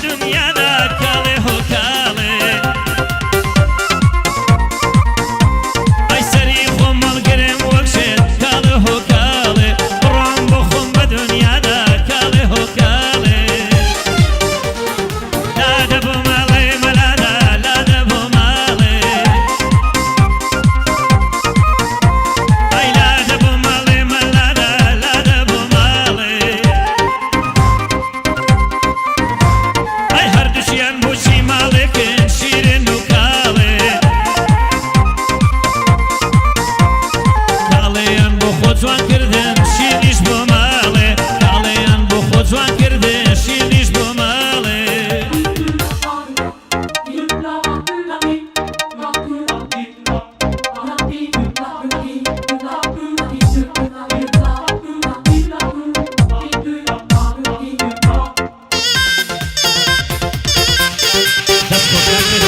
دنیادا کاله هو کاله ای سری خون مالگرم وکشت کاله هو کاله برام بخون به دنیادا کاله هو کاله لاده بو ماله ملاده لاده بو ماله ای لاده بو ماله ملاده لاده بو ماله ای هر دوشیان بوشی مالکن شیرین و کاله کالیان بو خود جوان کردن شیرنیش بو ماله کالیان بو خود جوان کردن شیرنیش بو ماله دست